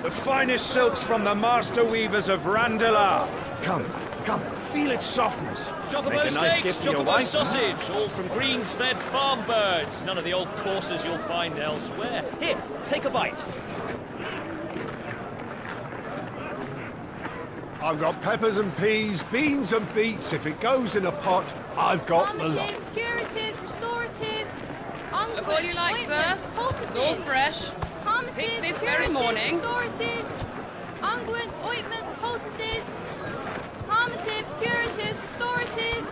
The finest silks from the master weavers of Randalar. Come, feel its softness. Chocobo Make a nice steaks, gift for your chocobo wife. sausage, all from greens-fed farm birds. None of the old courses you'll find elsewhere. Here, take a bite. I've got peppers and peas, beans and beets. If it goes in a pot, I've got the lot. Calmatives, curatives, restoratives, unguents, Look all you like, sir. ointments, poultices. It's all fresh. Calmatives, Picked this very curatives, morning. restoratives, unguents, ointments, poultices. Calmatives, curatives, restoratives.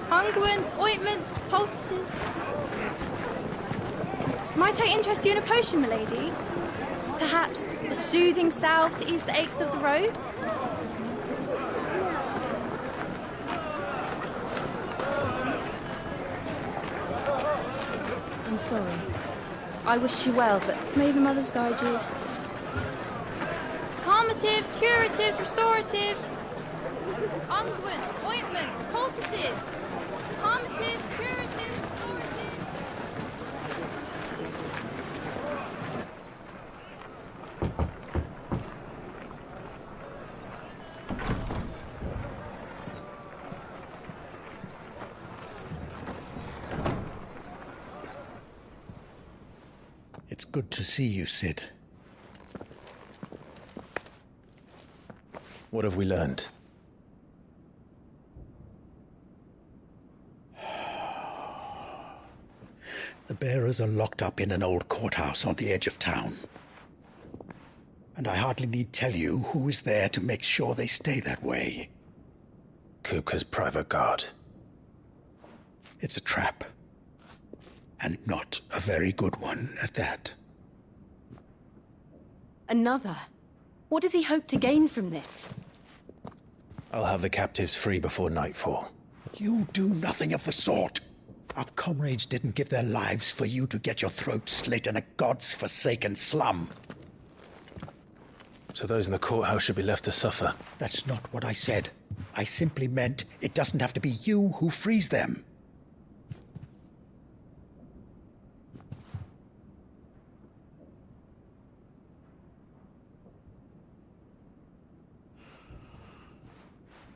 Unguents, ointments, poultices. Might I interest you in a potion, milady? Perhaps a soothing salve to ease the aches of the road? I'm sorry. I wish you well, but may the mothers guide you. Calmatives, curatives, restoratives. Unguents, ointments, poultices. Calmatives, curatives, restoratives. It's good to see you, Sid. What have we learned? The bearers are locked up in an old courthouse on the edge of town. And I hardly need tell you who is there to make sure they stay that way. Kupka's private guard. It's a trap. And not a very good one at that. Another? What does he hope to gain from this? I'll have the captives free before nightfall. You do nothing of the sort. Our comrades didn't give their lives for you to get your throat slit in a god's forsaken slum. So those in the courthouse should be left to suffer. That's not what I said. I simply meant it doesn't have to be you who frees them.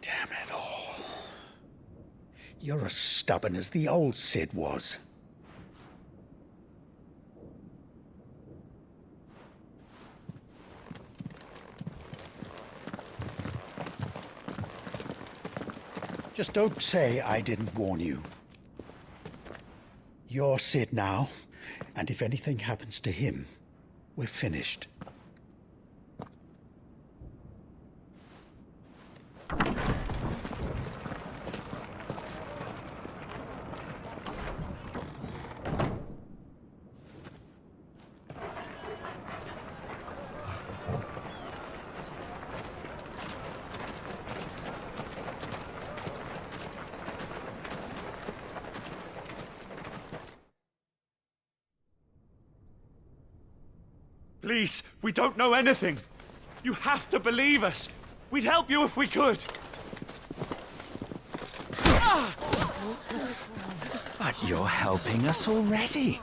Damn it all. You're as stubborn as the old Sid was. Just don't say I didn't warn you. You're Sid now, and if anything happens to him, we're finished. Please, we don't know anything. You have to believe us. We'd help you if we could. But you're helping us already.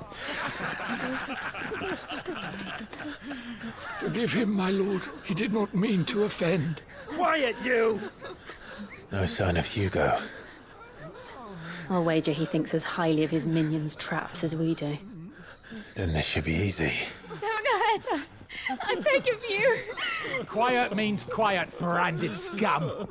Forgive him, my lord. He did not mean to offend. Quiet, you! No sign of Hugo. I'll wager he thinks as highly of his minions' traps as we do. Then this should be easy. Don't hurt us. I beg of you. Quiet means quiet, branded scum.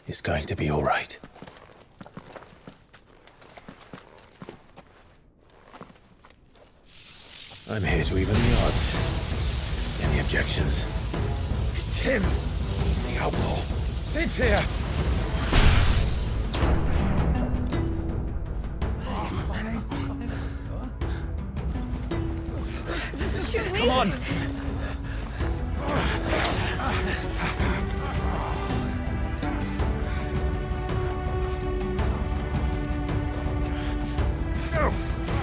It's going to be all right. I'm here to even the odds. Any objections? It's him, the outlaw. Sid's here. Come on!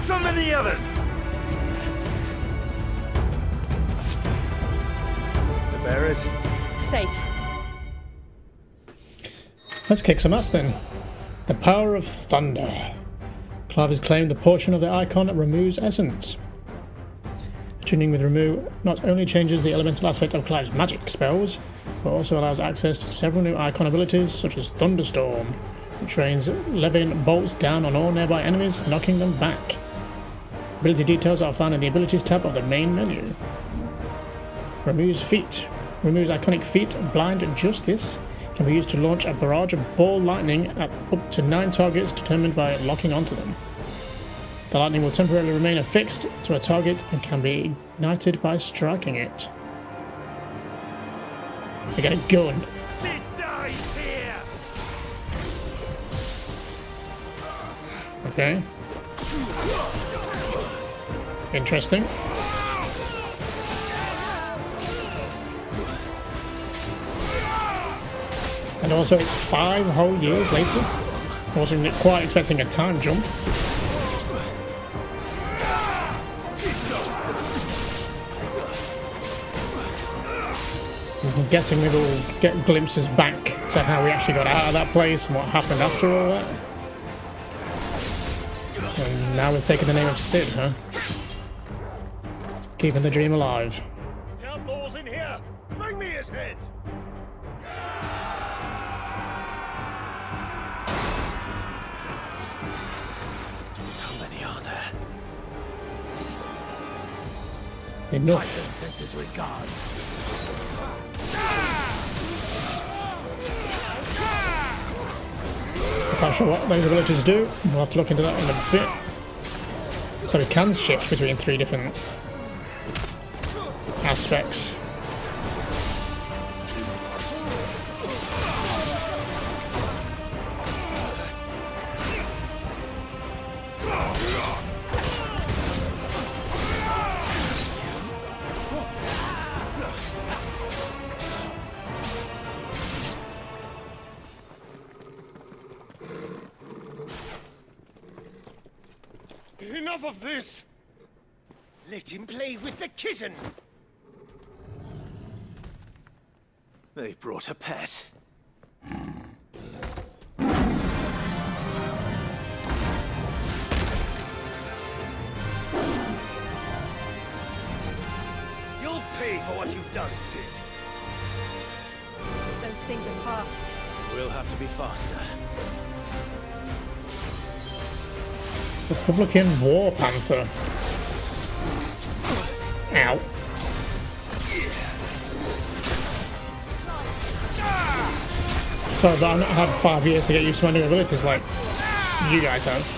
Summon the others! The bearers? Safe. Let's kick some ass then. The power of thunder. Clive has claimed the portion of the icon that removes essence. Tuning with remove not only changes the elemental aspect of Clive's magic spells, but also allows access to several new icon abilities such as Thunderstorm, which rains levying bolts down on all nearby enemies, knocking them back. Ability details are found in the abilities tab of the main menu. Removes feat. Removes iconic feat Blind Justice. Can be used to launch a barrage of ball lightning at up to 9 targets determined by locking onto them. The lightning will temporarily remain affixed to a target and can be ignited by striking it. I get a gun. Sid dies here! Okay. Interesting. And also it's 5 whole years later. I wasn't quite expecting a time jump. I'm guessing we will get glimpses back to how we actually got out of that place and what happened after all that. And now we've taken the name of Sid, huh? Keeping the dream alive. The outlaw's in here! Bring me his head! How many are there? Enough. Titan sends his regards. Not sure what those abilities do. We'll have to look into that in a bit. So we can shift between 3 different aspects. Enough of this! Let him play with the kitten! They brought a pet. You'll pay for what you've done, Sid. Those things are fast. We'll have to be faster. Republican War Panther. Ow. Sorry, but I've not had 5 years to get used to my new abilities like you guys have.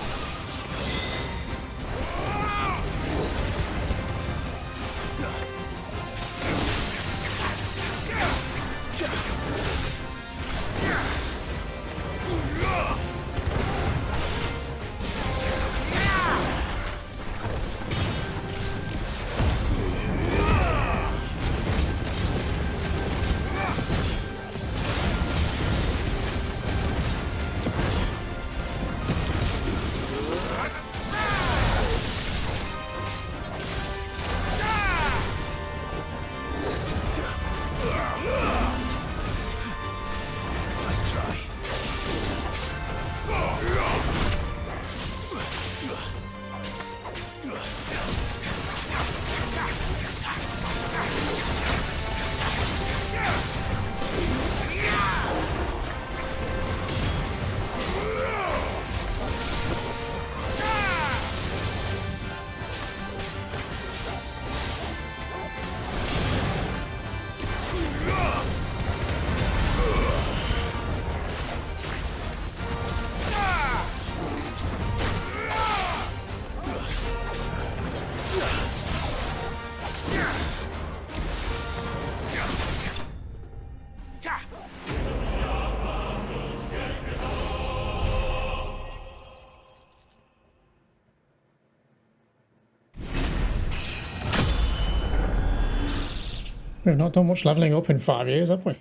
We've not done much leveling up in 5 years, have we?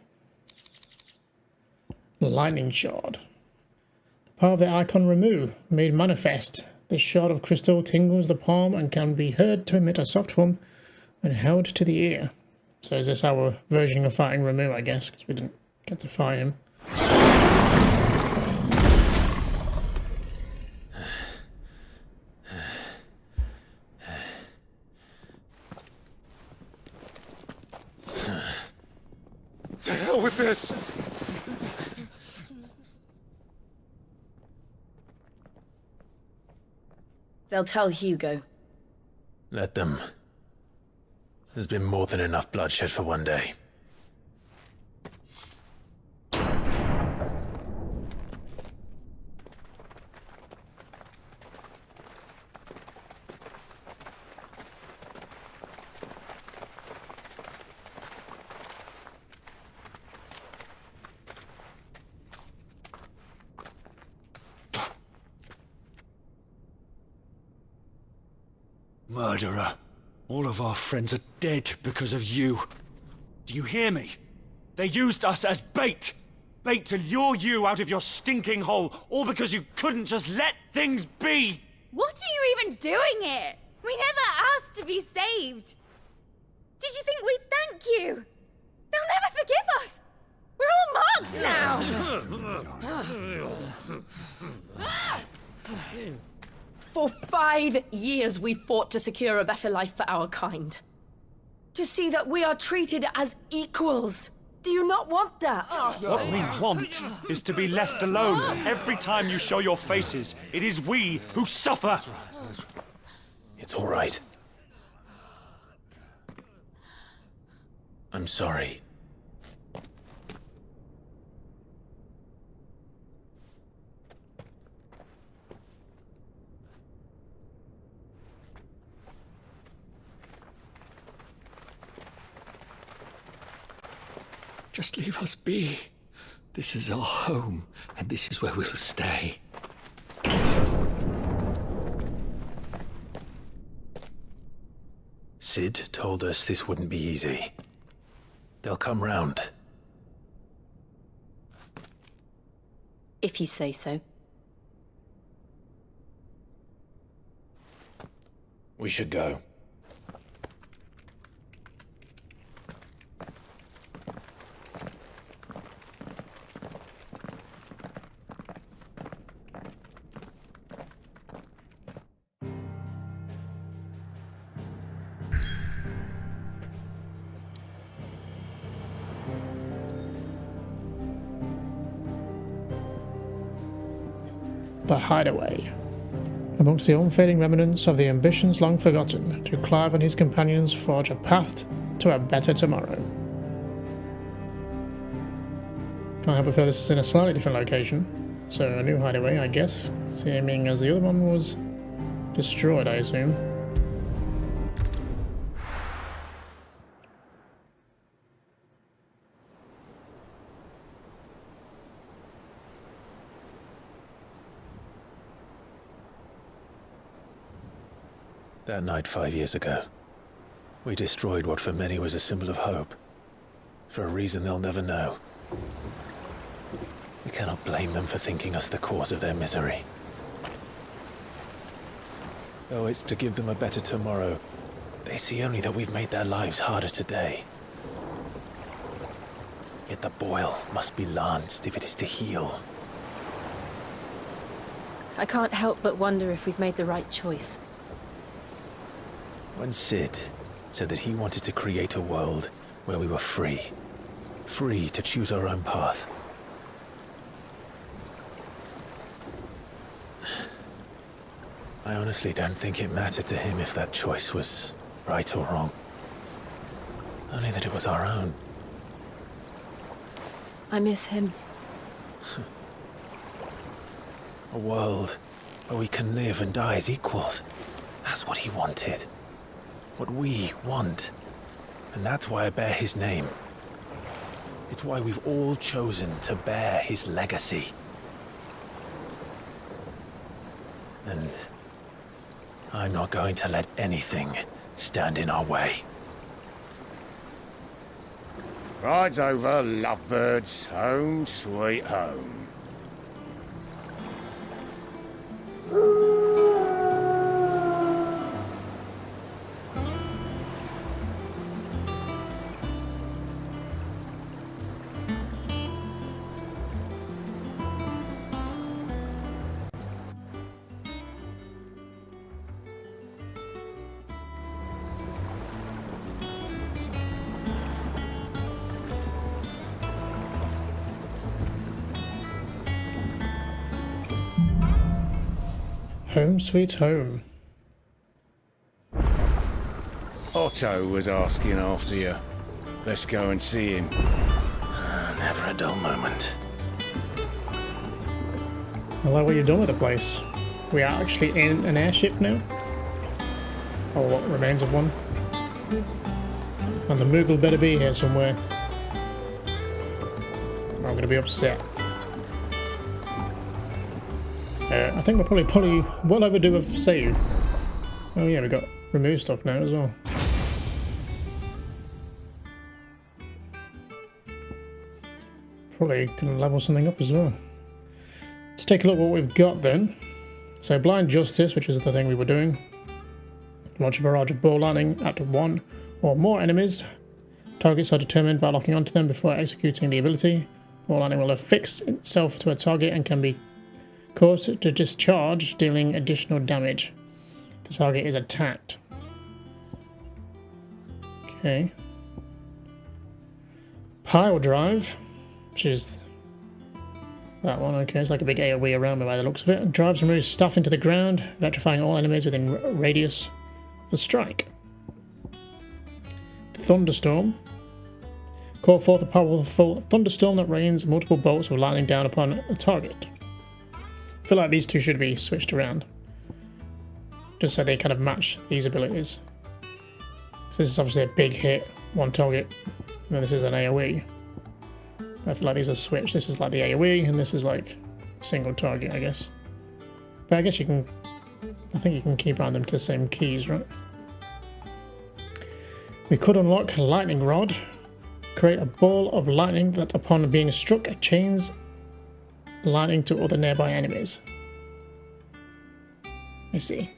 Lightning Shard. The power of the icon remove made manifest. This shard of crystal tingles the palm and can be heard to emit a soft hum when held to the ear. So is this our version of fighting Ramu, I guess, because we didn't get to fight him. To hell with this! They'll tell Hugo. Let them. There's been more than enough bloodshed for one day. Murderer. All of our friends are dead because of you. Do you hear me? They used us as bait. Bait to lure you out of your stinking hole, all because you couldn't just let things be. What are you even doing here? We never asked to be saved. Did you think we'd thank you? They'll never forgive us. We're all marked now. For 5 years we fought to secure a better life for our kind. To see that we are treated as equals. Do you not want that? What we want is to be left alone. Every time you show your faces, it is we who suffer. It's all right. I'm sorry. Just leave us be. This is our home, and this is where we'll stay. Sid told us this wouldn't be easy. They'll come round. If you say so. We should go. The Hideaway. Amongst the unfading remnants of the ambitions long forgotten, do Clive and his companions forge a path to a better tomorrow. Can't help but feel this is in a slightly different location. So a new hideaway, I guess, seeming as the other one was destroyed, I assume. That night 5 years ago, we destroyed what for many was a symbol of hope. For a reason they'll never know. We cannot blame them for thinking us the cause of their misery. Though it's to give them a better tomorrow, they see only that we've made their lives harder today. Yet the boil must be lanced if it is to heal. I can't help but wonder if we've made the right choice. When Sid said that he wanted to create a world where we were free. Free to choose our own path. I honestly don't think it mattered to him if that choice was right or wrong. Only that it was our own. I miss him. A world where we can live and die as equals. That's what he wanted. What we want. And that's why I bear his name. It's why we've all chosen to bear his legacy. And I'm not going to let anything stand in our way. Rides over, lovebirds. Home sweet home. Home sweet home. Otto was asking after you. Let's go and see him. Never a dull moment. I like what you've done with the place. We are actually in an airship now. Or what remains of one. And the Moogle better be here somewhere. I'm gonna be upset. I think we're probably well overdue of save. Oh yeah, we got remove stuff now as well. Probably can level something up as well. Let's take a look at what we've got then. So blind justice, which is the thing we were doing. Launch a barrage of ball lightning at one or more enemies. Targets are determined by locking onto them before executing the ability. Ball lightning will affix itself to a target and can be caused to discharge, dealing additional damage. The target is attacked. Okay. Pile drive, which is that one. Okay, it's like a big AoE around me by the looks of it. Drives removes stuff into the ground, electrifying all enemies within radius of the strike. Thunderstorm. Call forth a powerful thunderstorm that rains multiple bolts of lightning down upon a target. I feel like these two should be switched around, just so they kind of match these abilities. So this is obviously a big hit, one target, and then this is an AoE. I feel like these are switched. This is like the AoE, and this is like single target, I guess. But I guess you can, I think you can keybind them to the same keys, right? We could unlock Lightning Rod. Create a ball of lightning that upon being struck chains lightning to other nearby enemies. I see.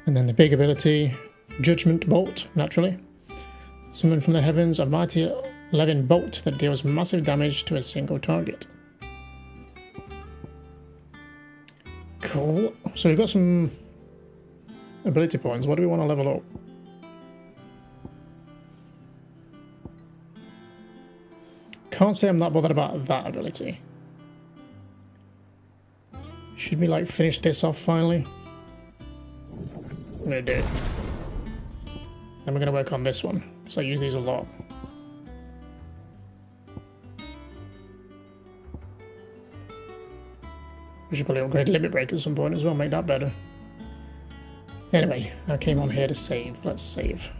And then the big ability, Judgment Bolt, naturally. Summon from the heavens a mighty levin bolt that deals massive damage to a single target. Cool. So we've got some ability points. What do we want to level up? Can't say I'm not bothered about that ability. Should we like finish this off finally? I'm gonna do it. Then we're gonna work on this one, because I use these a lot. We should probably upgrade Limit Break at some point as well, make that better. Anyway, I came on here to save. Let's save.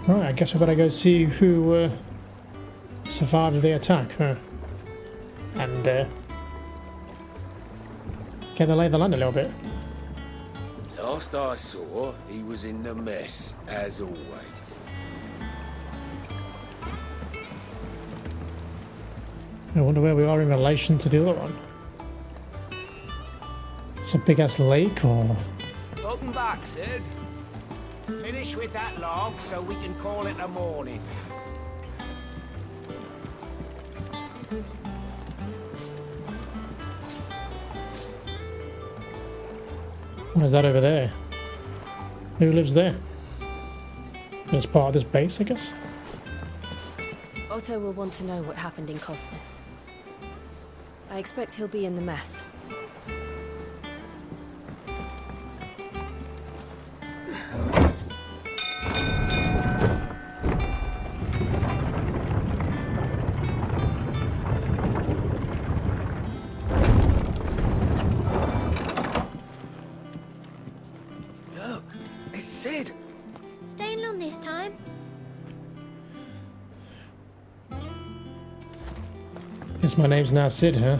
Right, I guess we better go see who survived the attack, and get the lay of the land a little bit. Last I saw, he was in the mess, as always. I wonder where we are in relation to the other one. It's a big ass lake, or? Welcome back, Sid. Finish with that log so we can call it a morning. What is that over there? Who lives there? It's part of this base, I guess? Otto will want to know what happened in Cosmos. I expect he'll be in the mess. Look, it's Sid. Staying long this time? Guess my name's now Sid, huh?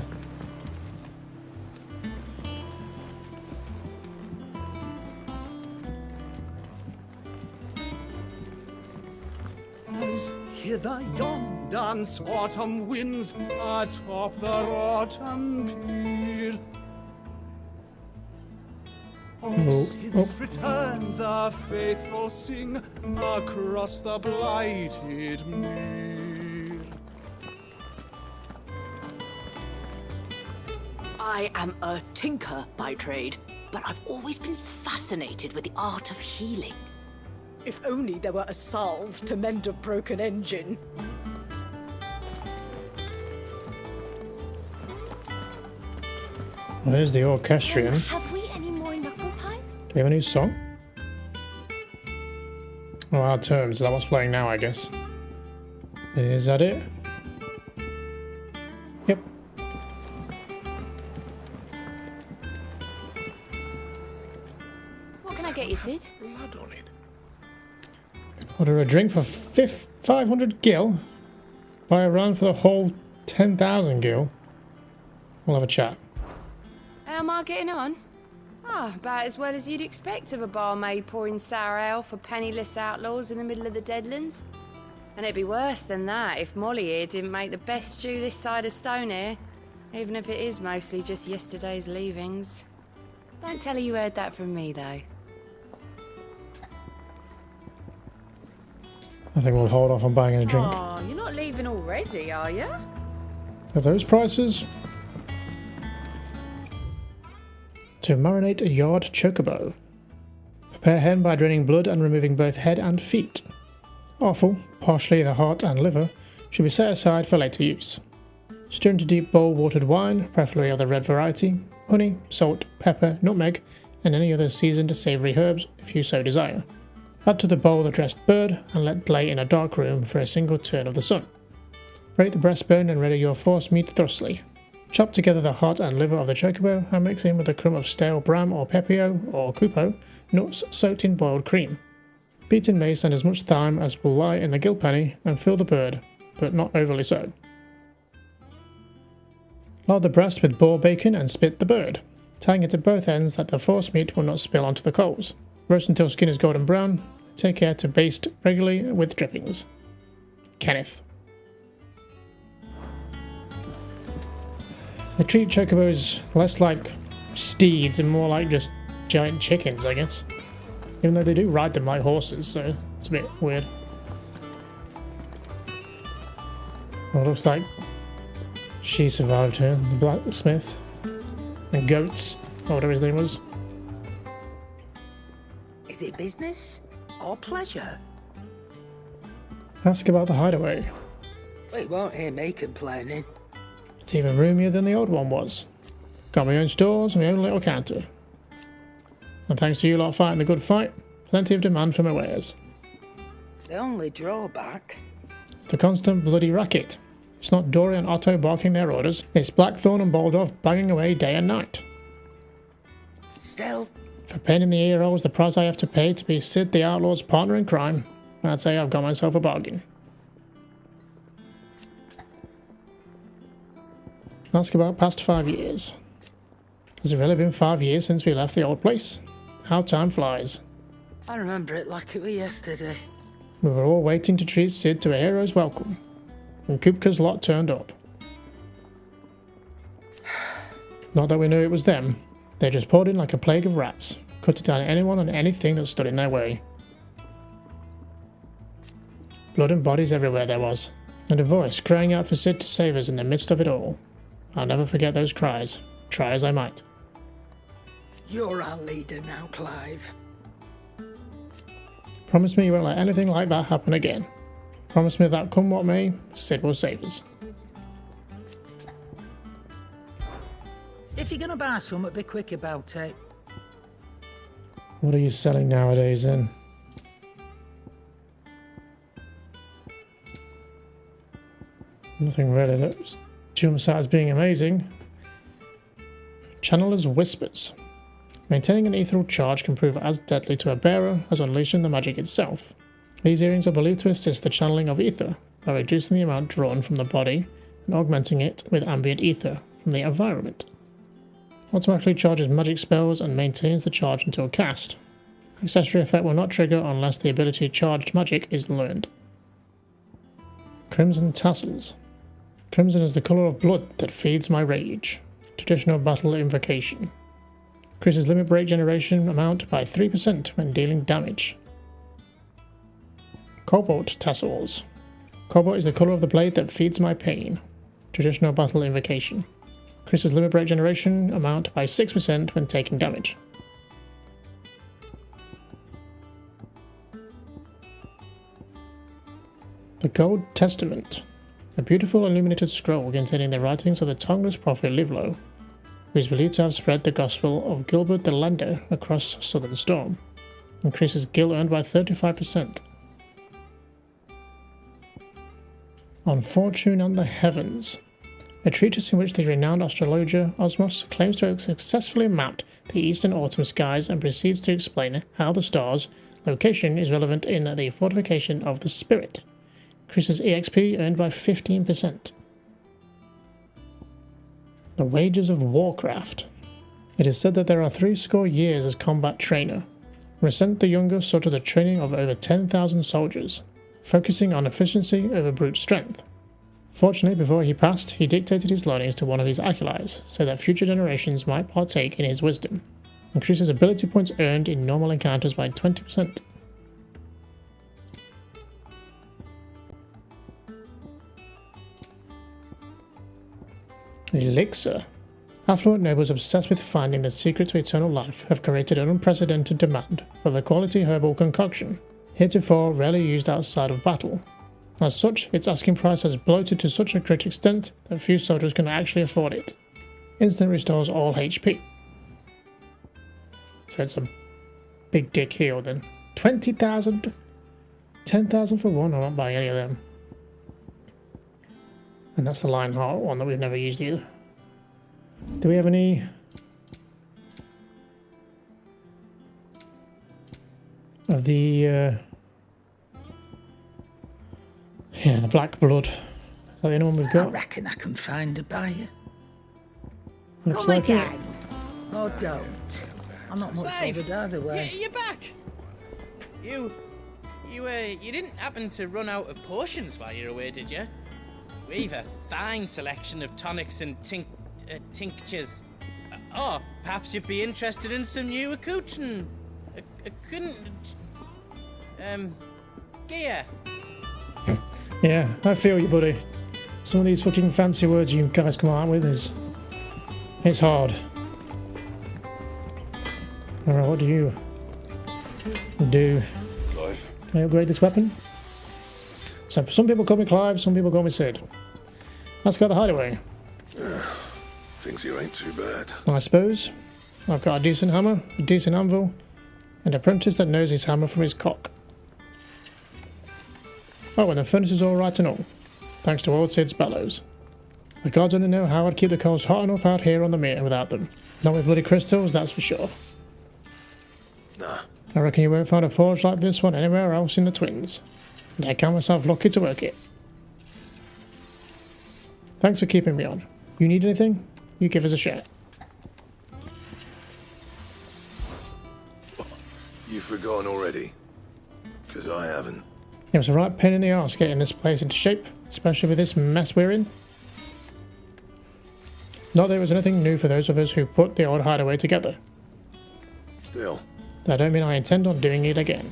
As hither yon dance autumn winds atop the rotten pier. Oh, Since return the faithful sing across the blighted mere. I am a tinker by trade, but I've always been fascinated with the art of healing. If only there were a salve to mend a broken engine. There's the orchestrion. Have we any more knuckle pipe? Do we have a new song? Oh, our terms. Is that what's playing now, I guess? Is that it? Yep. What can I get you, Sid? Blood on it. Order a drink for 500 gil. Buy a round for the whole 10,000 gil. We'll have a chat. How am I getting on? Ah, about as well as you'd expect of a barmaid pouring sour ale for penniless outlaws in the middle of the Deadlands. And it'd be worse than that if Molly here didn't make the best stew this side of Stone, even if it is mostly just yesterday's leavings. Don't tell her you heard that from me, though. I think we'll hold off on buying a drink. Oh, you're not leaving already, are you? At those prices? To marinate a yard chocobo. Prepare hen by draining blood and removing both head and feet. Offal, partially the heart and liver, should be set aside for later use. Stir into deep bowl watered wine, preferably of the red variety, honey, salt, pepper, nutmeg, and any other seasoned savoury herbs if you so desire. Add to the bowl the dressed bird and let lay in a dark room for a single turn of the sun. Break the breastbone and ready your force meat thusly. Chop together the heart and liver of the chocobo and mix in with a crumb of stale bram or pepio or cupo, nuts soaked in boiled cream. Beat in mace and as much thyme as will lie in the gill penny and fill the bird, but not overly so. Lard the breast with boar bacon and spit the bird, tying it at both ends that the force meat will not spill onto the coals. Roast until skin is golden brown. Take care to baste regularly with drippings. Kenneth. They treat chocobos less like steeds and more like just giant chickens, I guess. Even though they do ride them like horses, so it's a bit weird. Well, it looks like she survived here, the blacksmith. And goats, or whatever his name was. Is it business or pleasure? Ask about the hideaway. We won't hear me complaining. It's even roomier than the old one was. Got my own stores and my own little counter. And thanks to you lot fighting the good fight, plenty of demand for my wares. The only drawback... The constant bloody racket. It's not Dory and Otto barking their orders, it's Blackthorn and Baldorf banging away day and night. Still... For pain in the ear rolls the price I have to pay to be Sid the Outlaw's partner in crime, I'd say I've got myself a bargain. Ask about past 5 years. Has it really been 5 years since we left the old place? How time flies. I remember it like it was yesterday. We were all waiting to treat Sid to a hero's welcome, when Kupka's lot turned up. Not that we knew it was them. They just poured in like a plague of rats, cutting down anyone and anything that stood in their way. Blood and bodies everywhere there was, and a voice crying out for Sid to save us in the midst of it all. I'll never forget those cries, try as I might. You're our leader now, Clive. Promise me you won't let anything like that happen again. Promise me that come what may, Sid will save us. If you're gonna buy something, be quick about it. What are you selling nowadays then? Nothing really that jumps out as being amazing. Channeler's Whispers. Maintaining an ethereal charge can prove as deadly to a bearer as unleashing the magic itself. These earrings are believed to assist the channeling of ether by reducing the amount drawn from the body and augmenting it with ambient ether from the environment. Automatically charges magic spells and maintains the charge until cast. Accessory effect will not trigger unless the ability charged magic is learned. Crimson Tassels. Crimson is the colour of blood that feeds my rage. Traditional battle invocation. Increases limit break generation amount by 3% when dealing damage. Cobalt Tassels. Cobalt is the colour of the blade that feeds my pain. Traditional battle invocation. Increases limit break generation amount by 6% when taking damage. The Gold Testament. A beautiful illuminated scroll containing the writings of the tongueless prophet Livlo, who is believed to have spread the gospel of Gilbert the Lander across Southern Storm. Increases gil earned by 35%. On Fortune and the Heavens. A treatise in which the renowned astrologer Osmos claims to have successfully mapped the eastern autumn skies and proceeds to explain how the stars' location is relevant in the fortification of the spirit. Increases EXP earned by 15%. The Wages of Warcraft. It is said that there are 70 years as combat trainer. Resent the Younger sought the training of over 10,000 soldiers, focusing on efficiency over brute strength. Fortunately, before he passed, he dictated his learnings to one of his acolytes, so that future generations might partake in his wisdom. Increases ability points earned in normal encounters by 20%. Elixir. Affluent nobles obsessed with finding the secret to eternal life have created an unprecedented demand for the quality herbal concoction, heretofore rarely used outside of battle. As such, its asking price has bloated to such a great extent that few soldiers can actually afford it. Instant restores all HP. So it's a big dick heal then. 20,000? 10,000 for one? I'm not buying any of them. And that's the Lionheart one that we've never used either. Do we have any... of the... yeah, the Black Blood. Is that the only one we've got? I reckon I can find a buyer. Looks Come like again. it. Oh, don't. I'm not much bothered either way. You're back. You didn't happen to run out of potions while you're away, did you? We've a fine selection of tonics and tinctures. Oh, perhaps you'd be interested in some new accoutrement. Gear. Yeah, I feel you, buddy. Some of these fucking fancy words you guys come out with is... it's hard. Alright, what do you do? Clive. Can I upgrade this weapon? So, some people call me Clive, some people call me Sid. Let's go to the hideaway. Things here ain't too bad. I suppose. I've got a decent hammer, a decent anvil, and an apprentice that knows his hammer from his cock. Oh, and the furnace is all right and all, thanks to old Sid's bellows. The gods only know how I'd keep the coals hot enough out here on the Mere without them. Not with bloody crystals, that's for sure. Nah. I reckon you won't find a forge like this one anywhere else in the Twins. And I count myself lucky to work it. Thanks for keeping me on. You need anything? You give us a shout. You've forgotten already? Because I haven't. It was a right pain in the arse getting this place into shape, especially with this mess we're in. Not that it was anything new for those of us who put the old hideaway together. Still. That don't mean I intend on doing it again.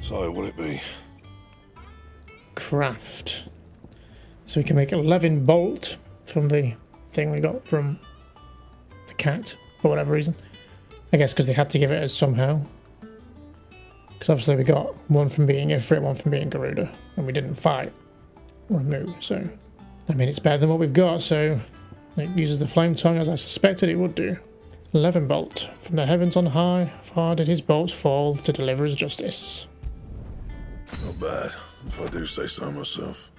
So, what'll it be? Craft. So we can make 11 bolt from the thing we got from the cat, for whatever reason. I guess because they had to give it us somehow. Because obviously we got one from being Ifrit, one from being Garuda, and we didn't fight Ramu, so... I mean, it's better than what we've got, so... it uses the flame tongue as I suspected it would do. 11 bolt. From the heavens on high, far did his bolts fall to deliver his justice. Not bad, if I do say so myself.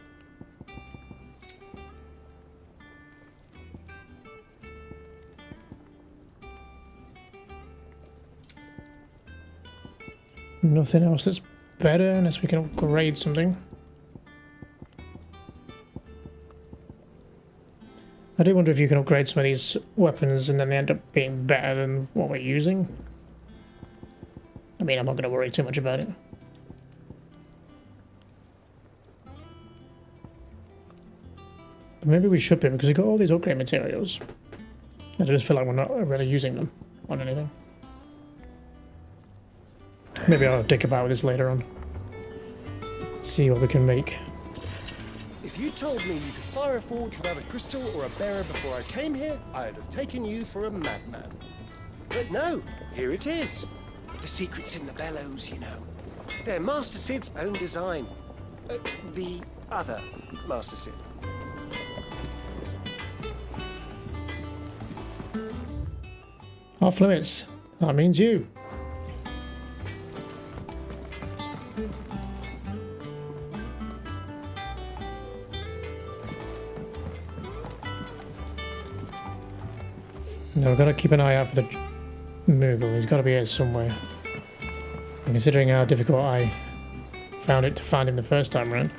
Nothing else that's better unless we can upgrade something. I do wonder if you can upgrade some of these weapons and then they end up being better than what we're using. I mean, I'm not going to worry too much about it. But maybe we should be, because we've got all these upgrade materials. I just feel like we're not really using them on anything. Maybe I'll dick about with this later on. See what we can make. If you told me you could fire a forge without a crystal or a bearer before I came here, I'd have taken you for a madman. But no, here it is. The secret's in the bellows, you know. They're Master Sid's own design. The other Master Sid. Off limits. That means you. No, we've got to keep an eye out for the Moogle. He's got to be here somewhere. And considering how difficult I found it to find him the first time round.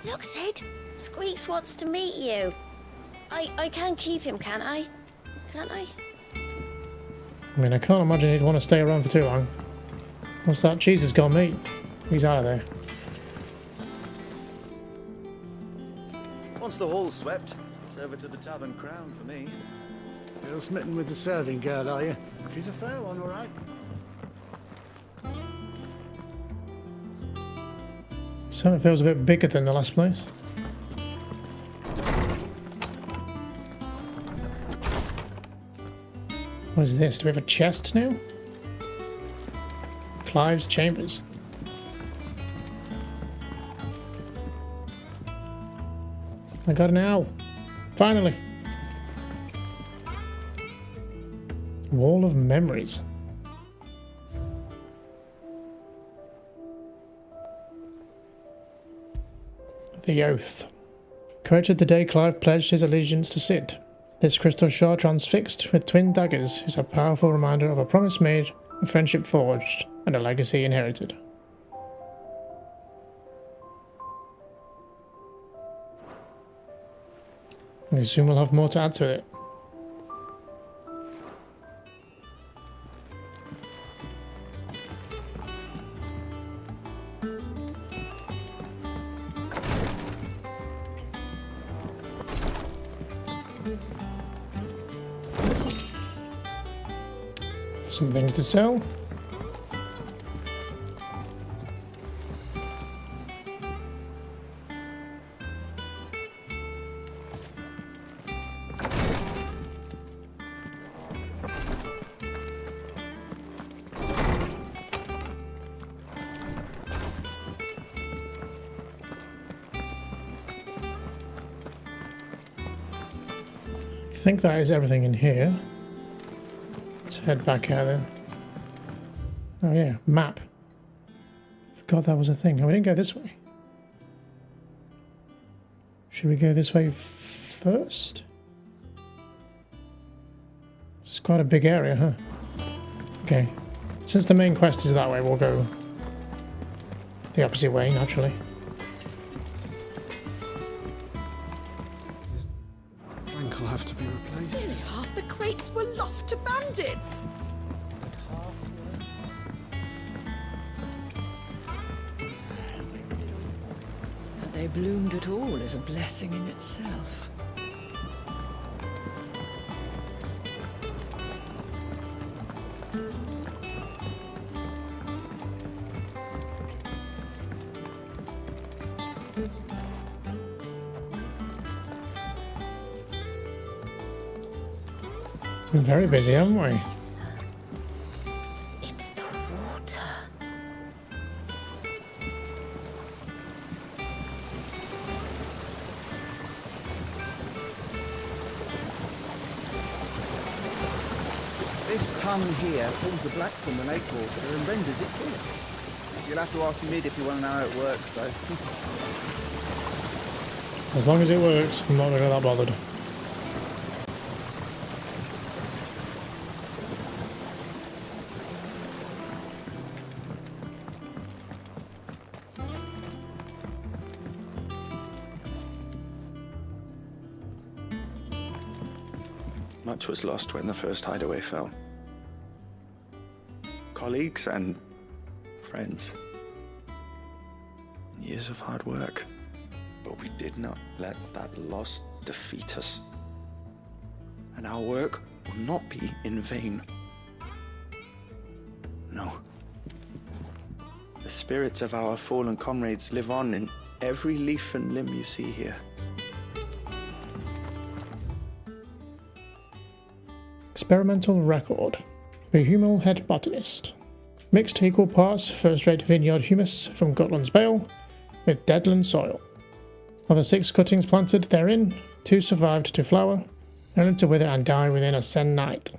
Look, Sid. Squeaks wants to meet you. I can keep him, can't I? Can't I? I mean, I can't imagine he'd want to stay around for too long. Once that cheese has gone meat, he's out of there. Once the hall's swept, it's over to the Tavern Crown for me. Still smitten with the serving girl, are you? She's a fair one, all right. Certainly feels a bit bigger than the last place. What is this? Do we have a chest now? Clive's Chambers. I got an owl. Finally. Wall of Memories. The Oath. Corrected the day Clive pledged his allegiance to Cid. This crystal shard transfixed with twin daggers is a powerful reminder of a promise made, a friendship forged, and a legacy inherited. We assume we'll have more to add to it. Some things to sell. I think that is everything in here. Let's head back out then. Oh yeah, map. Forgot that was a thing. Oh, we didn't go this way. Should we go this way first? It's quite a big area, huh? Okay. Since the main quest is that way, we'll go the opposite way, naturally. Plank will have to be replaced. Nearly half the crates were lost to bandits. That they bloomed at all is a blessing in itself. We're very busy, haven't we? It's the water. This tongue here pulls the black from the lake water and renders it clear. You'll have to ask Mid if you want to know how it works, though. As long as it works, I'm not really that bothered. Much was lost when the first hideaway fell. Colleagues and friends. Years of hard work. But we did not let that loss defeat us. And our work will not be in vain. No. The spirits of our fallen comrades live on in every leaf and limb you see here. Experimental record. The human head botanist. Mixed equal parts first-rate vineyard humus from Gotland's Bale with deadland soil. Of the 6 cuttings planted therein, 2 survived to flower, only to wither and die within a night.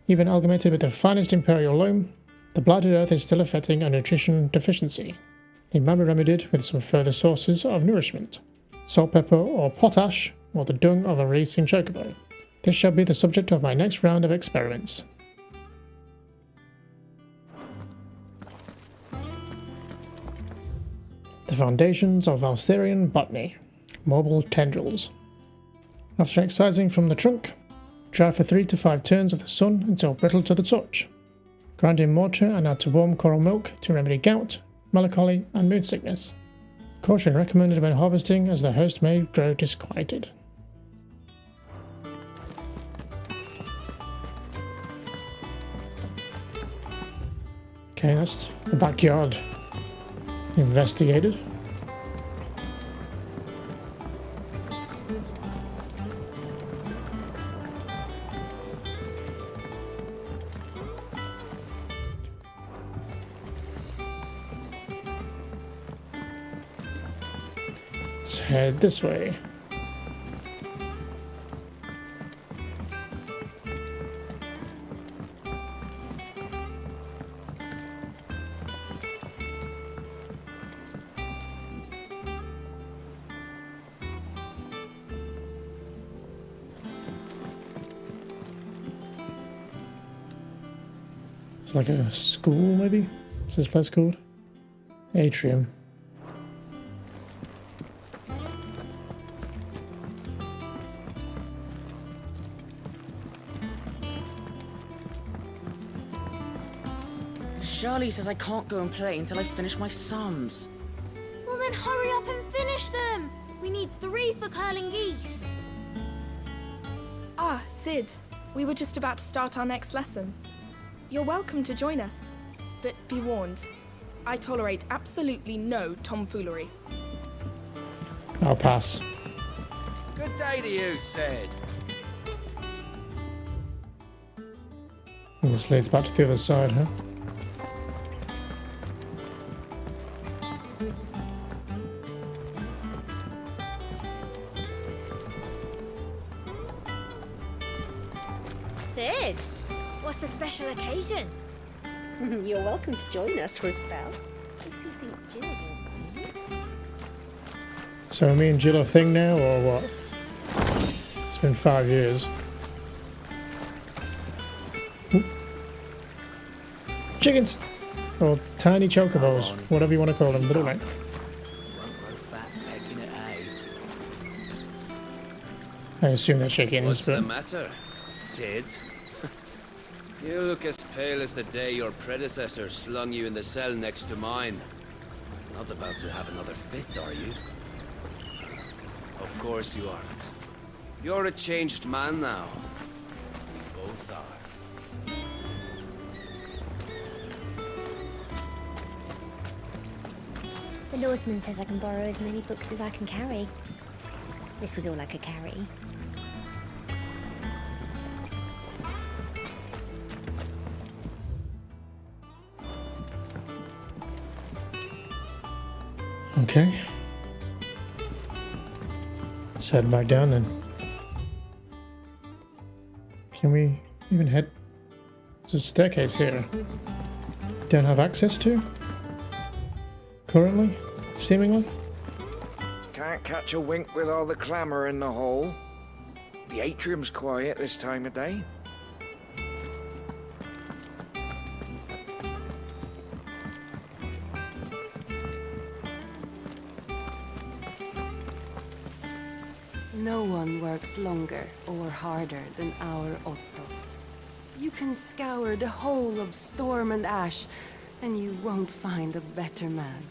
Even amalgamated with the finest imperial loam, the blighted earth is still affecting a nutrition deficiency. It might be remedied with some further sources of nourishment. Salt, pepper, or potash, or the dung of a racing chocobo. This shall be the subject of my next round of experiments. The foundations of Valsterian botany. Mobile tendrils. After excising from the trunk, dry for 3 to 5 turns of the sun until brittle to the touch. Grind in mortar and add to warm coral milk to remedy gout, melancholy, and mood sickness. Caution recommended when harvesting, as the host may grow disquieted. Okay, that's the backyard investigated. Let's head this way. It's like a school, maybe? What's this place called? Atrium. Charlie says I can't go and play until I finish my sums. Well then hurry up and finish them! We need 3 for curling geese. Ah, Sid. We were just about to start our next lesson. You're welcome to join us, but be warned. I tolerate absolutely no tomfoolery. I'll pass. Good day to you, Sid. And this leads back to the other side, huh? Sid, what's the special occasion? You're welcome to join us for a spell. If you think Jill will be. So me and Jill a thing now, or what? It's been 5 years. Ooh. Chickens! Or tiny chocobos, whatever you want to call them, little like. I assume they're chickens, What's but... the matter, Sid? You look as pale as the day your predecessor slung you in the cell next to mine. Not about to have another fit, are you? Of course you aren't. You're a changed man now. We both are. The lawsman says I can borrow as many books as I can carry. This was all I could carry. Okay. Let's head back down then. Can we even head? There's a staircase here. Don't have access to? Currently? Seemingly? Can't catch a wink with all the clamour in the hall. The atrium's quiet this time of day. No one works longer or harder than our Otto. You can scour the whole of Storm and Ash, and you won't find a better man.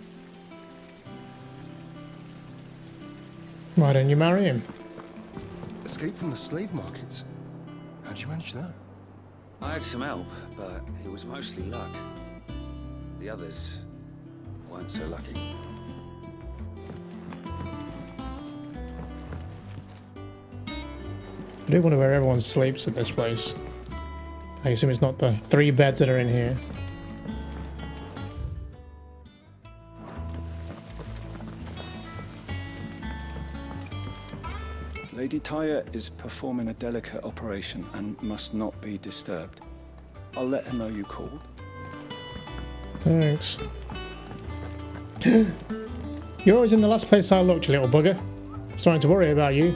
Why don't you marry him? Escape from the slave markets. How'd you manage that? I had some help, but it was mostly luck. The others weren't so lucky. I do wonder where everyone sleeps at this place. I assume it's not the 3 beds that are in here. Lady Tyre is performing a delicate operation and must not be disturbed. I'll let her know you called. Thanks. You're always in the last place I looked, you little bugger. Starting to worry about you.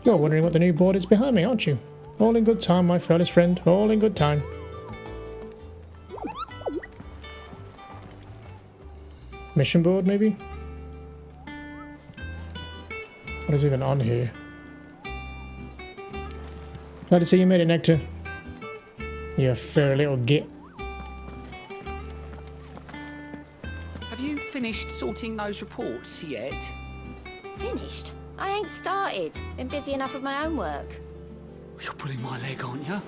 You're wondering what the new board is behind me, aren't you? All in good time, my fearless friend. All in good time. Mission board, maybe? What is even on here? Glad to see you made it, Nectar. You furry little git. Have you finished sorting those reports yet? Finished? I ain't started. Been busy enough with my own work. You're pulling my leg, aren't you?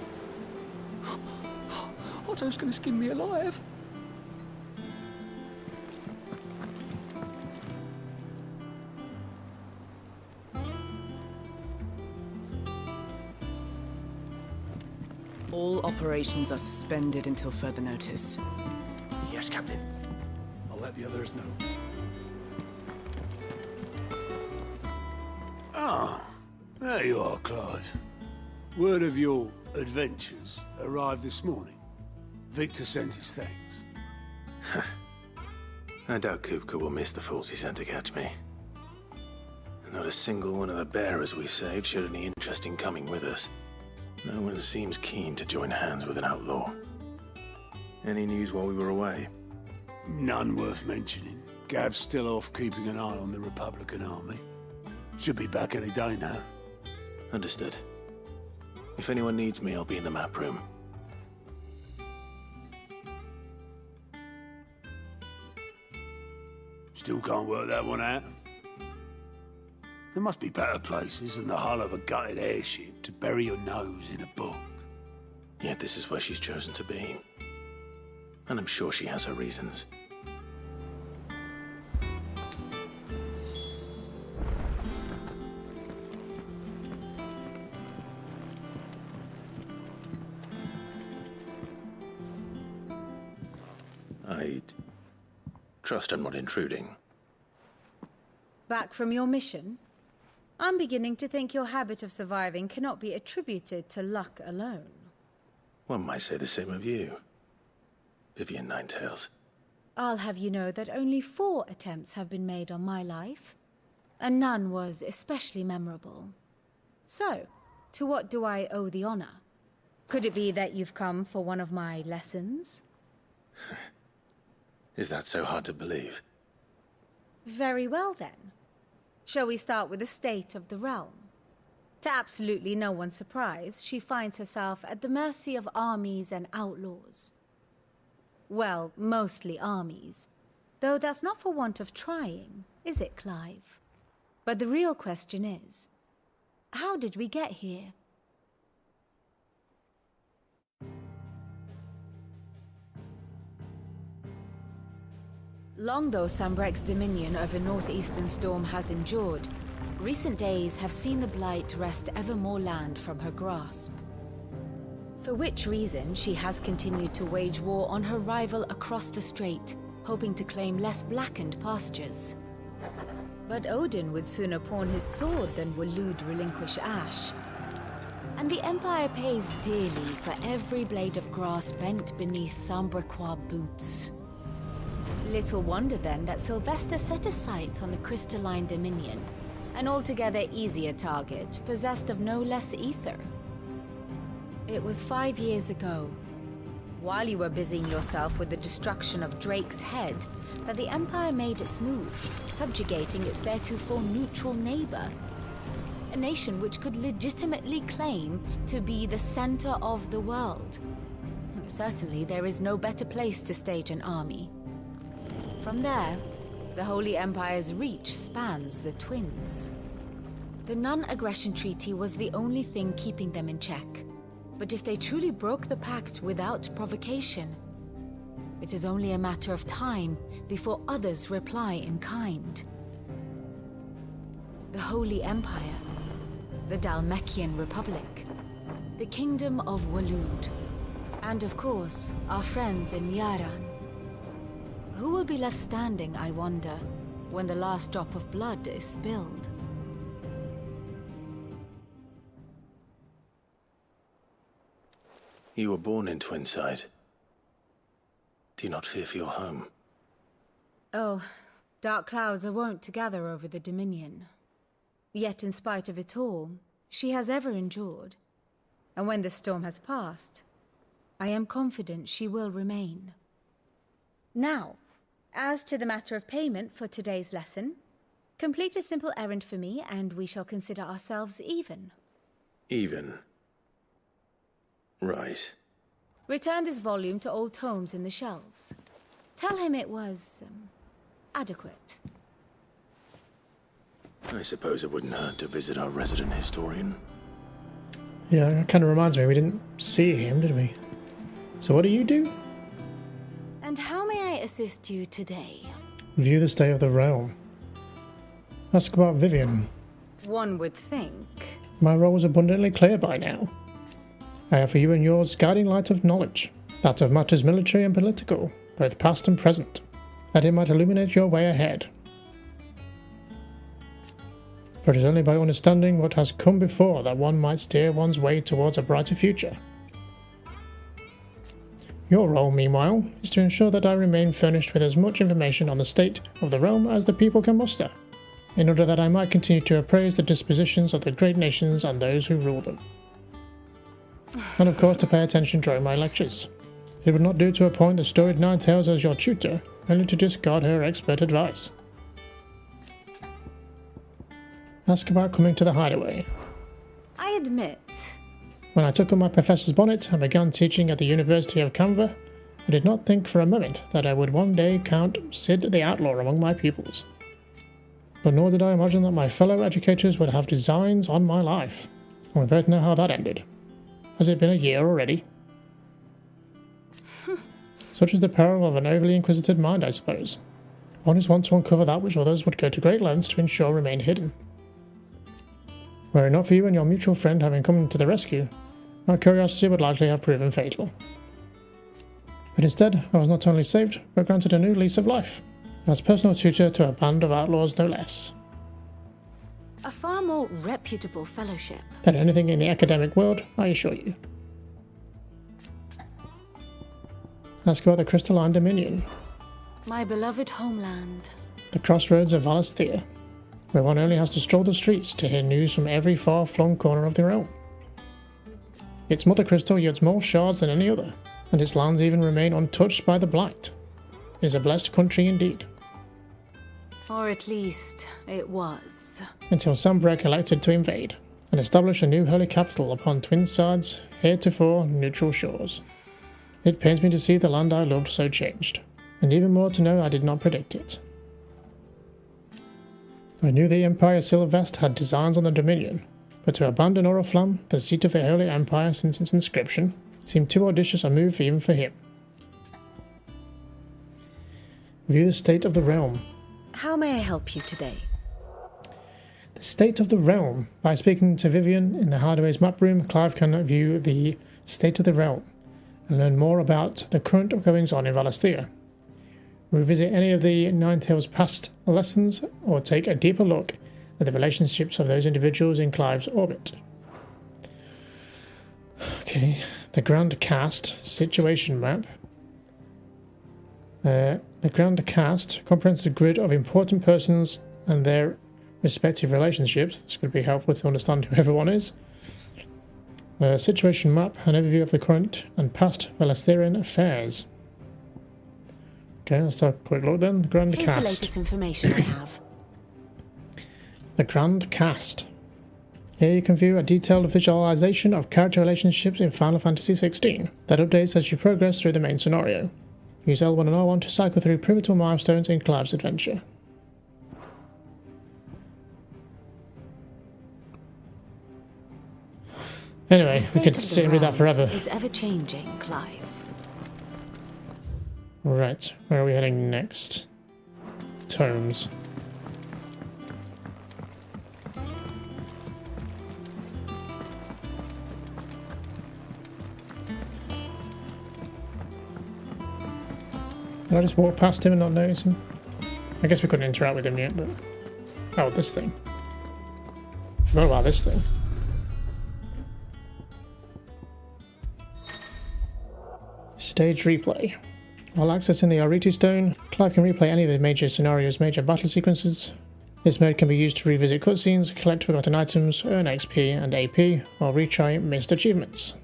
Otto's gonna skin me alive. All operations are suspended until further notice. Yes, Captain. I'll let the others know. Ah, there you are, Clive. Word of your adventures arrived this morning. Victor sent his thanks. I doubt Kupka will miss the fools he sent to catch me. And not a single one of the bearers we saved showed any interest in coming with us. No one seems keen to join hands with an outlaw. Any news while we were away? None worth mentioning. Gav's still off keeping an eye on the Republican army. Should be back any day now. Understood. If anyone needs me, I'll be in the map room. Still can't work that one out. There must be better places than the hull of a gutted airship to bury your nose in a book. Yet this is where she's chosen to be. And I'm sure she has her reasons. I'd trust I'm not intruding. Back from your mission? I'm beginning to think your habit of surviving cannot be attributed to luck alone. One might say the same of you, Vivian Ninetails. I'll have you know that only 4 attempts have been made on my life, and none was especially memorable. So, to what do I owe the honor? Could it be that you've come for one of my lessons? Is that so hard to believe? Very well then. Shall we start with the state of the realm? To absolutely no one's surprise, she finds herself at the mercy of armies and outlaws. Well, mostly armies. Though that's not for want of trying, is it, Clive? But the real question is, how did we get here? Long though Sambrek's dominion over northeastern Storm has endured, recent days have seen the Blight wrest ever more land from her grasp. For which reason she has continued to wage war on her rival across the strait, hoping to claim less blackened pastures. But Odin would sooner pawn his sword than Waloed relinquish Ash. And the Empire pays dearly for every blade of grass bent beneath Sambrequois boots. Little wonder then that Sylvester set his sights on the crystalline dominion, an altogether easier target, possessed of no less ether. It was 5 years ago, while you were busying yourself with the destruction of Drake's head, that the Empire made its move, subjugating its theretofore neutral neighbor. A nation which could legitimately claim to be the center of the world. Certainly there is no better place to stage an army. From there, the Holy Empire's reach spans the Twins. The non-aggression treaty was the only thing keeping them in check. But if they truly broke the pact without provocation, it is only a matter of time before others reply in kind. The Holy Empire, the Dhalmekian Republic, the Kingdom of Waloed, and of course, our friends in Yaran. Who will be left standing, I wonder, when the last drop of blood is spilled? You were born in Twinside. Do you not fear for your home? Oh, dark clouds are wont to gather over the Dominion. Yet in spite of it all, she has ever endured. And when the storm has passed, I am confident she will remain. Now, as to the matter of payment for today's lesson, complete a simple errand for me and we shall consider ourselves even. Even? Right. Return this volume to old tomes in the shelves. Tell him it was, adequate. I suppose it wouldn't hurt to visit our resident historian. Yeah, it kind of reminds me, we didn't see him, did we? So what do you do? And how may I assist you today? View the state of the realm. Ask about Vivian. One would think. My role was abundantly clear by now. I offer you and yours guiding light of knowledge, that of matters military and political, both past and present, that it might illuminate your way ahead. For it is only by understanding what has come before that one might steer one's way towards a brighter future. Your role, meanwhile, is to ensure that I remain furnished with as much information on the state of the realm as the people can muster, in order that I might continue to appraise the dispositions of the great nations and those who rule them. And of course to pay attention during my lectures. It would not do to appoint the storied Ninetales as your tutor, only to discard her expert advice. Ask about coming to the hideaway. I admit. When I took on my professor's bonnet and began teaching at the University of Canva, I did not think for a moment that I would one day count Sid the Outlaw among my pupils. But nor did I imagine that my fellow educators would have designs on my life, and we both know how that ended. Has it been a year already? Such is the peril of an overly inquisitive mind, I suppose. One is wont to uncover that which others would go to great lengths to ensure remained hidden. Were it not for you and your mutual friend having come to the rescue, my curiosity would likely have proven fatal. But instead, I was not only saved, but granted a new lease of life, as personal tutor to a band of outlaws no less. A far more reputable fellowship Than anything in the academic world, I assure you. Ask about the Crystalline Dominion. My beloved homeland. The crossroads of Valisthea, where one only has to stroll the streets to hear news from every far-flung corner of the realm. Its mother crystal yields more shards than any other, and its lands even remain untouched by the blight. It is a blessed country indeed. Or at least, it was. Until Sambrek elected to invade, and establish a new holy capital upon Twinside's heretofore neutral shores. It pains me to see the land I loved so changed, and even more to know I did not predict it. I knew the Empire Sylvest had designs on the Dominion, but to abandon Oriflamme, the seat of the Holy Empire since its inscription, seemed too audacious a move even for him. View the state of the realm. How may I help you today? The state of the realm. By speaking to Vivian in the Hideaway's map room, Clive can view the state of the realm and learn more about the current goings-on in Valisthea. Revisit any of the Ninetales' past lessons, or take a deeper look at the relationships of those individuals in Clive's orbit. Okay, the Grand Cast situation map. The Grand Cast comprehends a grid of important persons and their respective relationships. This could be helpful to understand who everyone is. Situation map, an overview of the current and past Valisthean affairs. Okay, let's have a quick look then. The Grand Here's Cast. the latest information I have. The Grand Cast. Here you can view a detailed visualization of character relationships in Final Fantasy XVI that updates as you progress through the main scenario. Use L1 and R1 to cycle through pivotal milestones in Clive's adventure. Anyway, we could sit and read that forever. Is ever changing, Clive. Right, where are we heading next? Tomes. Did I just walk past him and not notice him? I guess we couldn't interact with him yet, but... Oh, this thing. Forgot about this thing. Stage replay. While accessing the Ariti Stone, Clive can replay any of the major scenarios' major battle sequences. This mode can be used to revisit cutscenes, collect forgotten items, earn XP and AP, or retry missed achievements.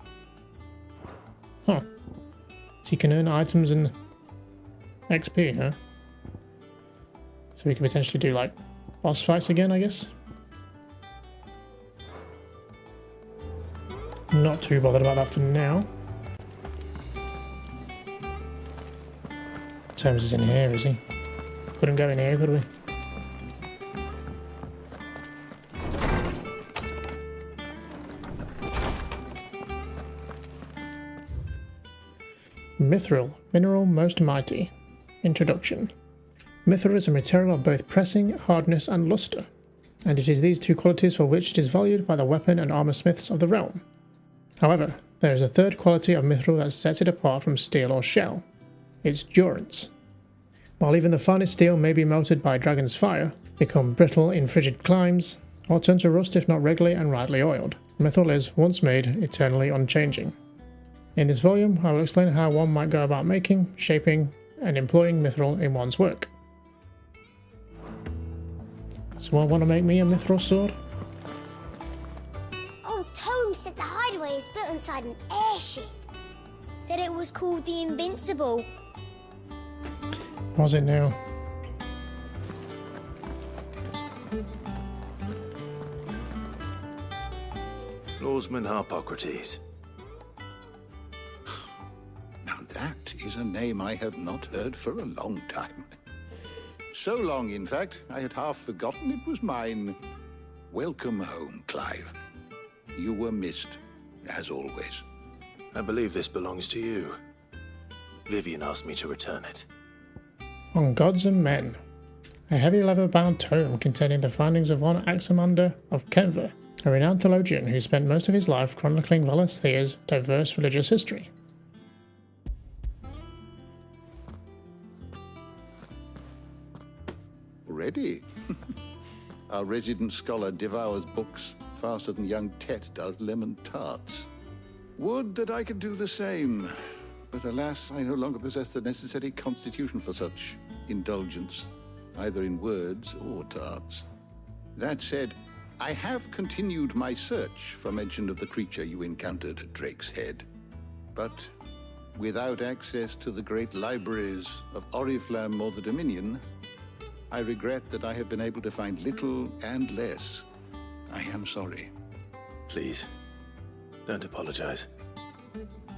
Huh. So you can earn items and XP, huh? So we can potentially do, like, boss fights again, I guess? Not too bothered about that for now. Terms is in here, is he? Couldn't go in here, could we? Mithril, mineral most mighty. Introduction. Mithril is a material of both pressing, hardness and luster, and it is these two qualities for which it is valued by the weapon and armor smiths of the realm. However, there is a third quality of mithril that sets it apart from steel or shell, its durance. While even the finest steel may be melted by dragon's fire, become brittle in frigid climes, or turn to rust if not regularly and rightly oiled, mithril is, once made, eternally unchanging. In this volume, I will explain how one might go about making, shaping, and employing mithril in one's work. So I want to make me a mithril sword? Old Tome said the hideaway is built inside an airship. Said it was called the Invincible. Was it now? Lawsman Harpocrates. Now that is a name I have not heard for a long time. So long, in fact, I had half forgotten it was mine. Welcome home, Clive. You were missed, as always. I believe this belongs to you. Vivian asked me to return it. On Gods and Men. A heavy leather-bound tome containing the findings of one Axamander of Kenver, a renowned theologian who spent most of his life chronicling Valisthea's diverse religious history. Already? Our resident scholar devours books faster than young Tet does lemon tarts. Would that I could do the same, but alas, I no longer possess the necessary constitution for such indulgence, either in words or tarts. That said, I have continued my search for mention of the creature you encountered at Drake's Head, but without access to the great libraries of Oriflamme or the Dominion, I regret that I have been able to find little and less. I am sorry. Please, don't apologize.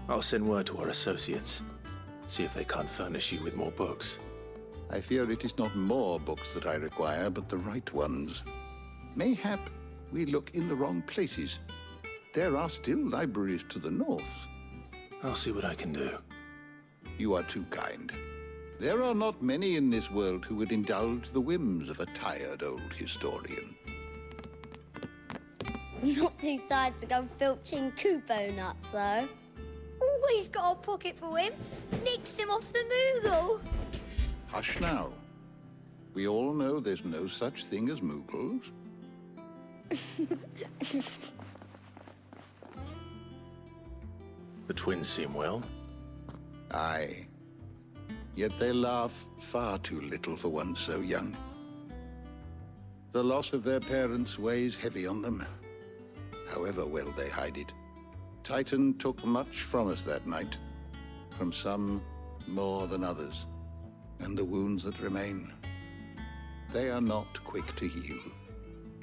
I'll send word to our associates. See if they can't furnish you with more books. I fear it is not more books that I require, but the right ones. Mayhap we look in the wrong places. There are still libraries to the north. I'll see what I can do. You are too kind. There are not many in this world who would indulge the whims of a tired old historian. Not too tired to go filching Kupo nuts, though. Always got a pocket for him. Nicks him off the Moogle. Hush now. We all know there's no such thing as Moogles. The twins seem well. Aye. Yet they laugh far too little for one so young. The loss of their parents weighs heavy on them, however well they hide it. Titan took much from us that night, from some more than others, and the wounds that remain, they are not quick to heal.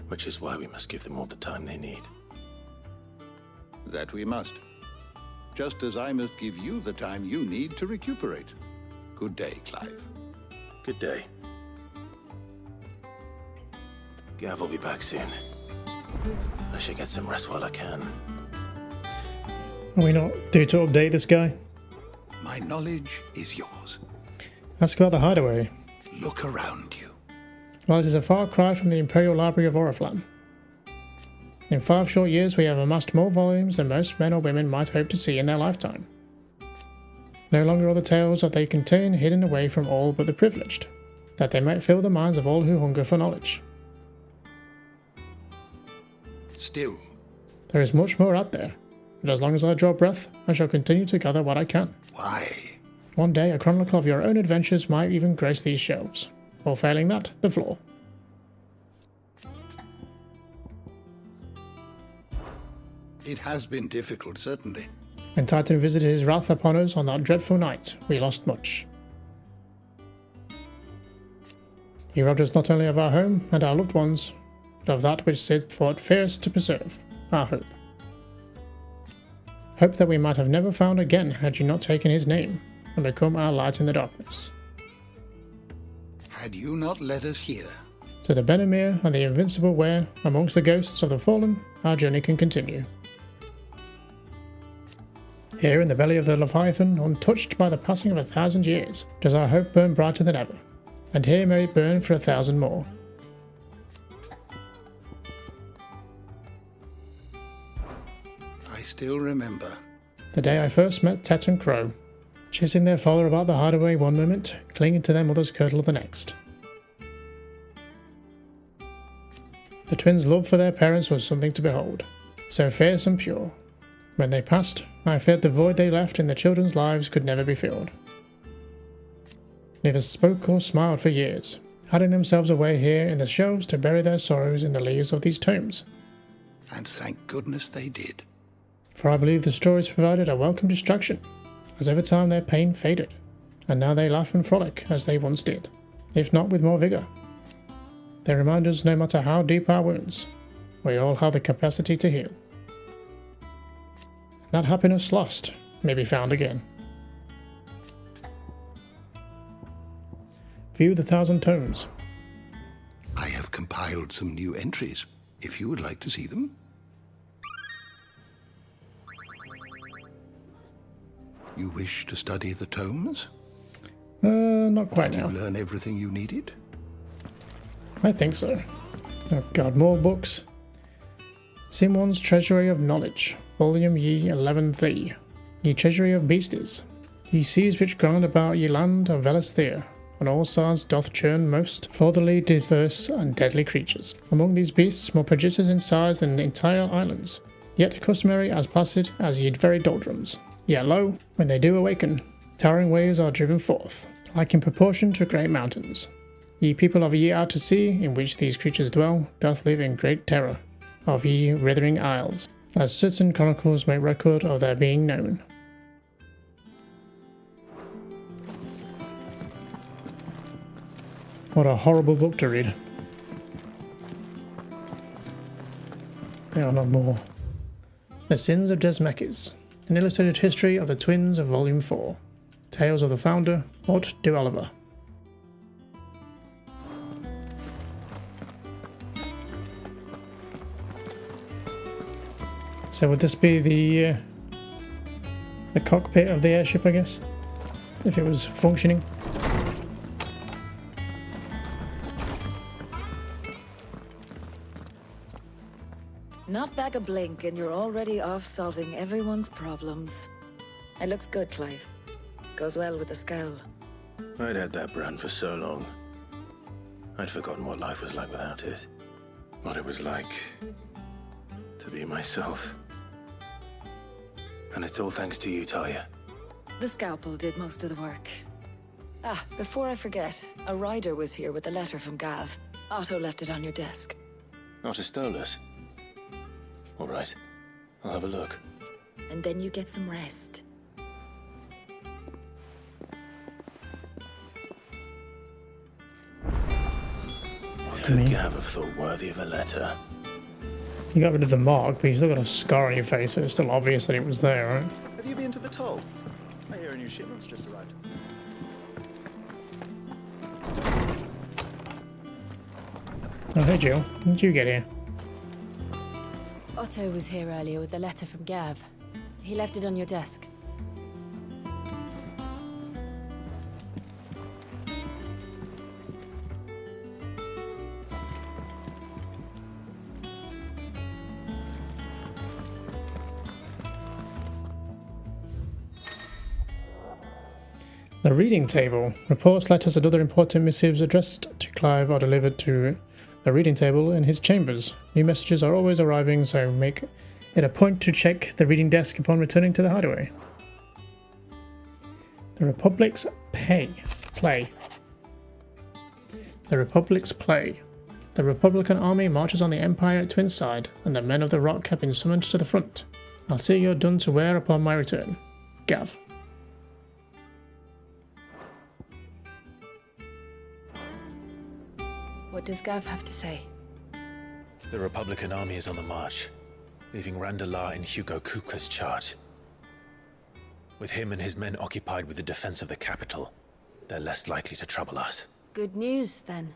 Which is why we must give them all the time they need. That we must. Just as I must give you the time you need to recuperate. Good day, Clive. Good day. Gav will be back soon. I should get some rest while I can. Are we not due to update this guy? My knowledge is yours. Ask about the hideaway. Look around you. Well, it is a far cry from the Imperial Library of Oriflamme. In 5 short years, we have amassed more volumes than most men or women might hope to see in their lifetime. No longer are the tales that they contain hidden away from all but the privileged, that they might fill the minds of all who hunger for knowledge. Still, there is much more out there, but as long as I draw breath, I shall continue to gather what I can. Why? One day, a chronicle of your own adventures might even grace these shelves. Or failing that, the floor. It has been difficult, certainly. When Titan visited his wrath upon us on that dreadful night, we lost much. He robbed us not only of our home and our loved ones, but of that which Sid fought fierce to preserve, our hope. Hope that we might have never found again had you not taken his name and become our light in the darkness. Had you not let us hear? To the Benamir and the invincible where, amongst the ghosts of the fallen, our journey can continue. Here in the belly of the Leviathan, untouched by the passing of 1,000 years, does our hope burn brighter than ever, and here may it burn for 1,000 more. I still remember. The day I first met Tet and Crow, chasing their father about the hideaway one moment, clinging to their mother's kirtle the next. The twins' love for their parents was something to behold, so fierce and pure. When they passed, I feared the void they left in their children's lives could never be filled. Neither spoke or smiled for years, hiding themselves away here in the shelves to bury their sorrows in the leaves of these tomes. And thank goodness they did. For I believe the stories provided a welcome distraction, as over time their pain faded, and now they laugh and frolic as they once did, if not with more vigour. They remind us no matter how deep our wounds, we all have the capacity to heal. That happiness lost may be found again. View the 1,000 tomes. I have compiled some new entries, if you would like to see them. You wish to study the tomes? Not quite now. Did you learn everything you needed? I think so. Oh god, more books. Simon's Treasury of Knowledge, Volume ye 11th, ye Treasury of Beasties, ye seas which ground about ye land of Velasthea, on all sides doth churn most fartherly diverse and deadly creatures. Among these beasts more prodigious in size than entire islands, yet customary as placid as ye very doldrums. Yet lo, when they do awaken, towering waves are driven forth, like in proportion to great mountains. Ye people of ye outer sea, in which these creatures dwell, doth live in great terror of ye writhing isles, as certain chronicles make record of their being known. What a horrible book to read. There are not more. The Sins of Desmekis, an illustrated history of the twins of Volume 4. Tales of the Founder, Mort de Oliver. So would this be the cockpit of the airship, I guess? If it was functioning? Not back a blink and you're already off solving everyone's problems. It looks good, Clive. Goes well with the scowl. I'd had that brand for so long. I'd forgotten what life was like without it. What it was like to be myself. And it's all thanks to you, Talia. The scalpel did most of the work. Ah, before I forget, a rider was here with a letter from Gav. Otto left it on your desk. Otto stole us. All right, I'll have a look. And then you get some rest. What could Gav have thought worthy of a letter? You got rid of the mark, but you still got a scar on your face, so it's still obvious that it was there, right? Have you been to the toll? I hear a new shipment's just arrived. Oh, hey Jill, when did you get here? Otto was here earlier with a letter from Gav. He left it on your desk. The reading table. Reports, letters, and other important missives addressed to Clive are delivered to the reading table in his chambers. New messages are always arriving, so make it a point to check the reading desk upon returning to the hideaway. The Republic's play. The Republic's play. The Republican army marches on the Empire at Twin side, and the men of the Rock have been summoned to the front. I'll see you're done to wear upon my return. Gav. What does Gav have to say? The Republican army is on the march, leaving Randalar in Hugo Kuka's charge. With him and his men occupied with the defense of the capital, they're less likely to trouble us. Good news, then.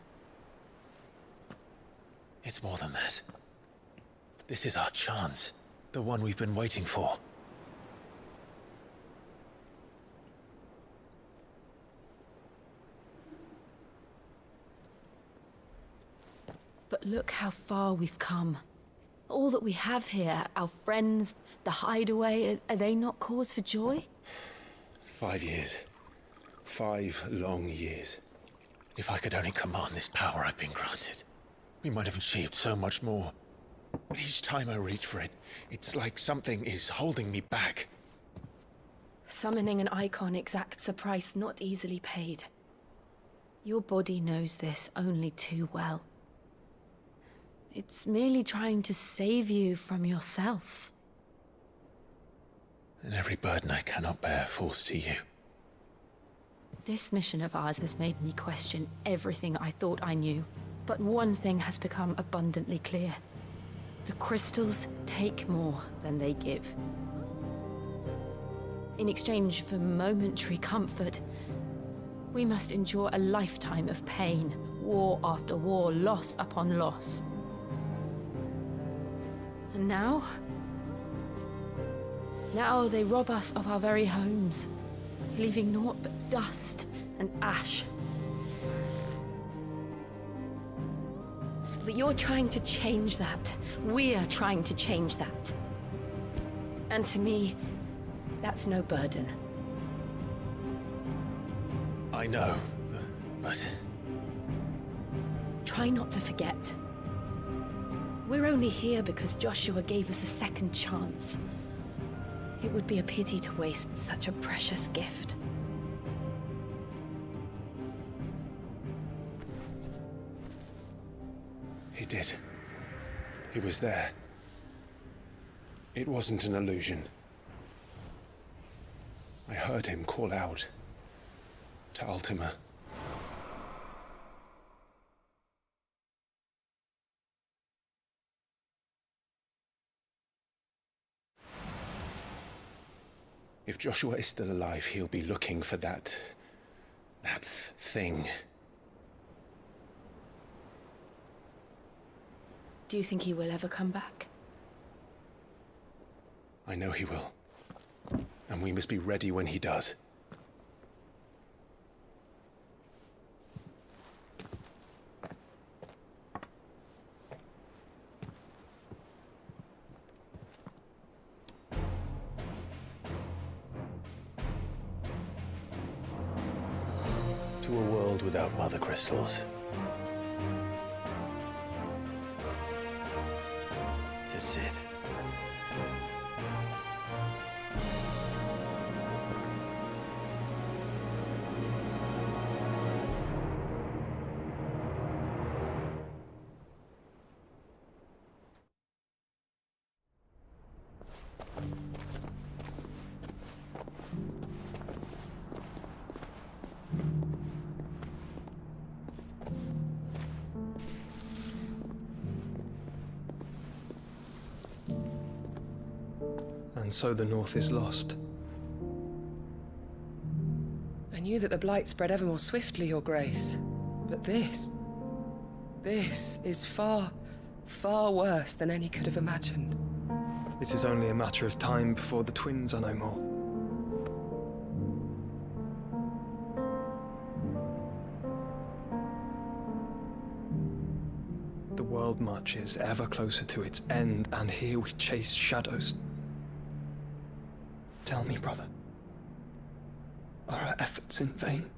It's more than that. This is our chance. The one we've been waiting for. But look how far we've come. All that we have here, our friends, the hideaway, are they not cause for joy? 5 years. 5 long years. If I could only command this power I've been granted, we might have achieved so much more. But each time I reach for it, it's like something is holding me back. Summoning an icon exacts a price not easily paid. Your body knows this only too well. It's merely trying to save you from yourself. And every burden I cannot bear falls to you. This mission of ours has made me question everything I thought I knew. But one thing has become abundantly clear. The crystals take more than they give. In exchange for momentary comfort, we must endure a lifetime of pain, war after war, loss upon loss. And now they rob us of our very homes, leaving naught but dust and ash. But you're trying to change that. We're trying to change that. And to me, that's no burden. I know, but... Try not to forget. We're only here because Joshua gave us a second chance. It would be a pity to waste such a precious gift. He did. He was there. It wasn't an illusion. I heard him call out to Ultima. If Joshua is still alive, he'll be looking for that thing. Do you think he will ever come back? I know he will. And we must be ready when he does. To a world without mother crystals. To Sid. And so the North is lost. I knew that the Blight spread ever more swiftly, Your Grace. But this is far, far worse than any could have imagined. It is only a matter of time before the twins are no more. The world marches ever closer to its end, and here we chase shadows. Tell me, brother, are our efforts in vain?